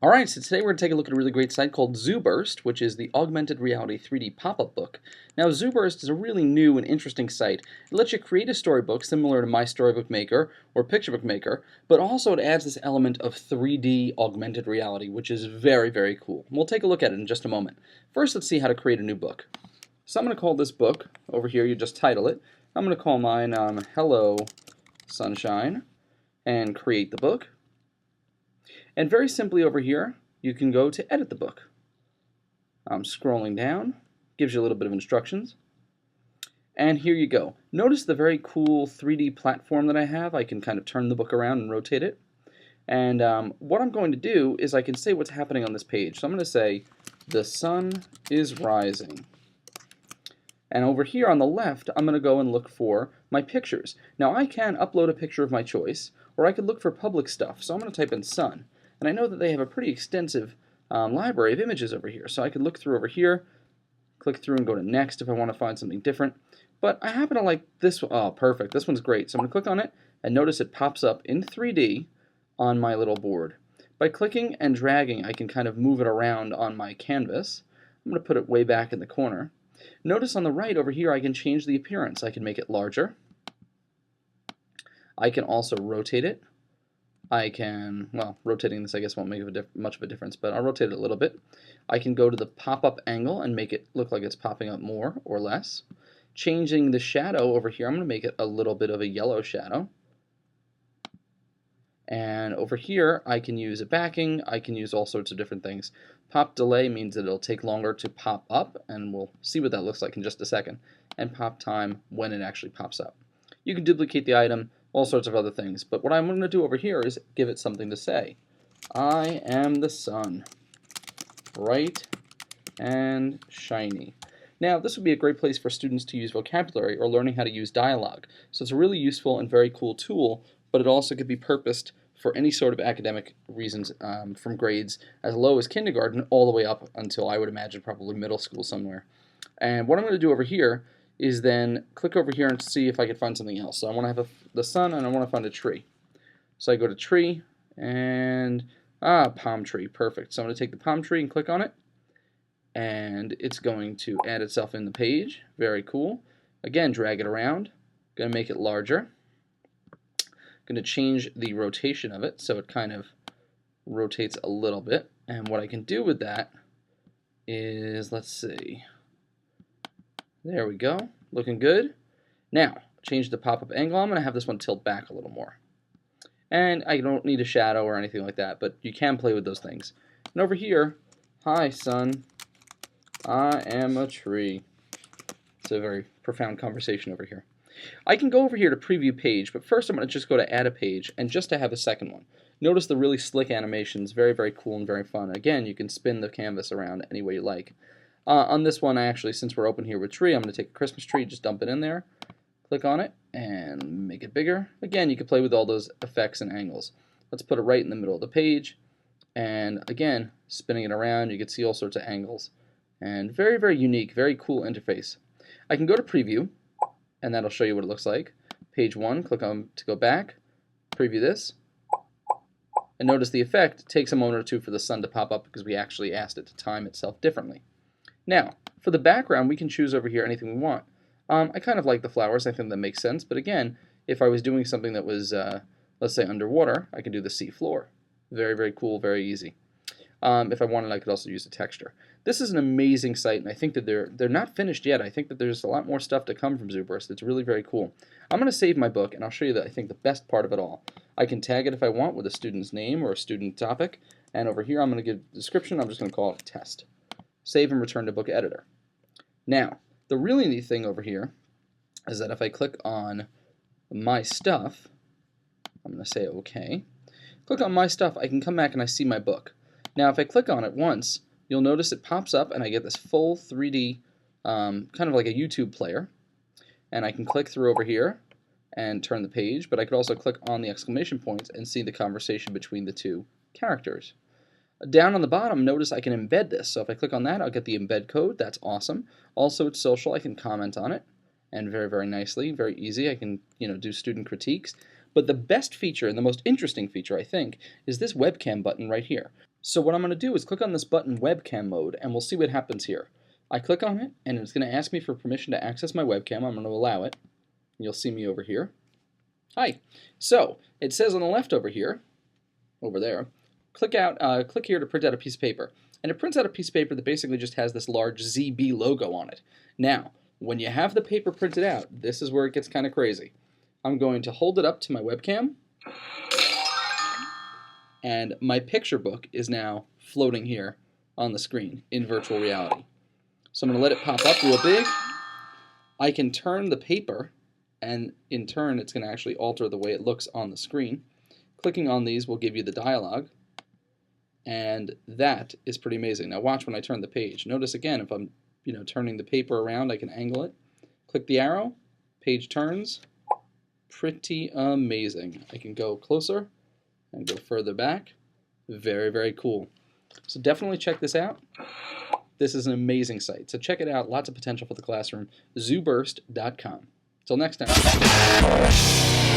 Alright, so today we're going to take a look at a really great site called ZooBurst, which is the augmented reality 3D pop-up book. Now, ZooBurst is a really new and interesting site. It lets you create a storybook similar to My Storybook Maker or Picture Book Maker, but also it adds this element of 3D augmented reality, which is very, very cool. We'll take a look at it in just a moment. First, let's see how to create a new book. So I'm going to call this book, over here, you just title it. I'm going to call mine Hello Sunshine, and create the book. And very simply over here, you can go to edit the book. I'm scrolling down, gives you a little bit of instructions. And here you go. Notice the very cool 3D platform that I have. I can kind of turn the book around and rotate it. And what I'm going to do is I can say what's happening on this page. So I'm going to say, the sun is rising. And over here on the left, I'm going to go and look for my pictures. Now I can upload a picture of my choice, or I could look for public stuff. So I'm going to type in sun. And I know that they have a pretty extensive library of images over here. So I could look through over here, click through and go to next if I want to find something different. But I happen to like this one. Oh, perfect. This one's great. So I'm going to click on it and notice it pops up in 3D on my little board. By clicking and dragging, I can kind of move it around on my canvas. I'm going to put it way back in the corner. Notice on the right over here, I can change the appearance. I can make it larger. I can also rotate it. I can, well, rotating this I guess won't make much of a difference, but I'll rotate it a little bit. I can go to the pop-up angle and make it look like it's popping up more or less. Changing the shadow over here, I'm going to make it a little bit of a yellow shadow. And over here, I can use a backing, I can use all sorts of different things. Pop delay means that it'll take longer to pop up, and we'll see what that looks like in just a second. And pop time when it actually pops up. You can duplicate the item, all sorts of other things. But what I'm going to do over here is give it something to say. I am the sun, bright and shiny. Now, this would be a great place for students to use vocabulary or learning how to use dialogue. So it's a really useful and very cool tool, but it also could be purposed for any sort of academic reasons from grades as low as kindergarten all the way up until I would imagine probably middle school somewhere. And what I'm going to do over here is then click over here and see if I can find something else. So I want to have the sun and I want to find a tree. So I go to tree and palm tree, perfect. So I'm going to take the palm tree and click on it, and it's going to add itself in the page. Very cool. Again, drag it around. Going to make it larger. Going to change the rotation of it so it kind of rotates a little bit. And what I can do with that is, let's see. There we go, looking good. Now, change the pop-up angle. I'm going to have this one tilt back a little more. And I don't need a shadow or anything like that, but you can play with those things. And over here, hi sun, I am a tree. It's a very profound conversation over here. I can go over here to preview page, but first I'm going to just go to add a page, and just to have a second one. Notice the really slick animations, very, very cool and very fun. Again, you can spin the canvas around any way you like. On this one, since we're open here with tree, I'm going to take a Christmas tree, just dump it in there, click on it, and make it bigger. Again, you can play with all those effects and angles. Let's put it right in the middle of the page, and again, spinning it around, you can see all sorts of angles. And very, very unique, very cool interface. I can go to preview, and that'll show you what it looks like. Page 1, click on to go back, preview this, and notice the effect takes a moment or two for the sun to pop up because we actually asked it to time itself differently. Now, for the background, we can choose over here anything we want. I kind of like the flowers. I think that makes sense. But again, if I was doing something that was, let's say, underwater, I could do the sea floor. Very, very cool, very easy. If I wanted, I could also use a texture. This is an amazing site, and I think that they're not finished yet. I think that there's a lot more stuff to come from ZooBurst. It's really very cool. I'm going to save my book, and I'll show you I think the best part of it all. I can tag it if I want with a student's name or a student topic. And over here, I'm going to give a description. I'm just going to call it test. Save and return to book editor. Now, the really neat thing over here is that if I click on my stuff, I'm going to say OK. Click on my stuff, I can come back and I see my book. Now, if I click on it once, you'll notice it pops up and I get this full 3D, kind of like a YouTube player. And I can click through over here and turn the page, but I could also click on the exclamation points and see the conversation between the two characters. Down on the bottom, notice I can embed this. So if I click on that, I'll get the embed code. That's awesome. Also, it's social. I can comment on it, and very, very nicely, very easy. I can, do student critiques. But the best feature and the most interesting feature, I think, is this webcam button right here. So what I'm going to do is click on this button, Webcam Mode, and we'll see what happens here. I click on it, and it's going to ask me for permission to access my webcam. I'm going to allow it. You'll see me over here. Hi. So it says on the left over here, over there, click here to print out a piece of paper. And it prints out a piece of paper that basically just has this large ZB logo on it. Now, when you have the paper printed out, this is where it gets kind of crazy. I'm going to hold it up to my webcam, and my picture book is now floating here on the screen in virtual reality. So I'm going to let it pop up real big. I can turn the paper, and in turn it's going to actually alter the way it looks on the screen. Clicking on these will give you the dialogue, and that is pretty amazing. Now watch when I turn the page. Notice again, if I'm turning the paper around, I can angle it. Click the arrow, page turns. Pretty amazing. I can go closer and go further back. Very, very cool. So definitely check this out. This is an amazing site. So check it out. Lots of potential for the classroom. ZooBurst.com. Till next time.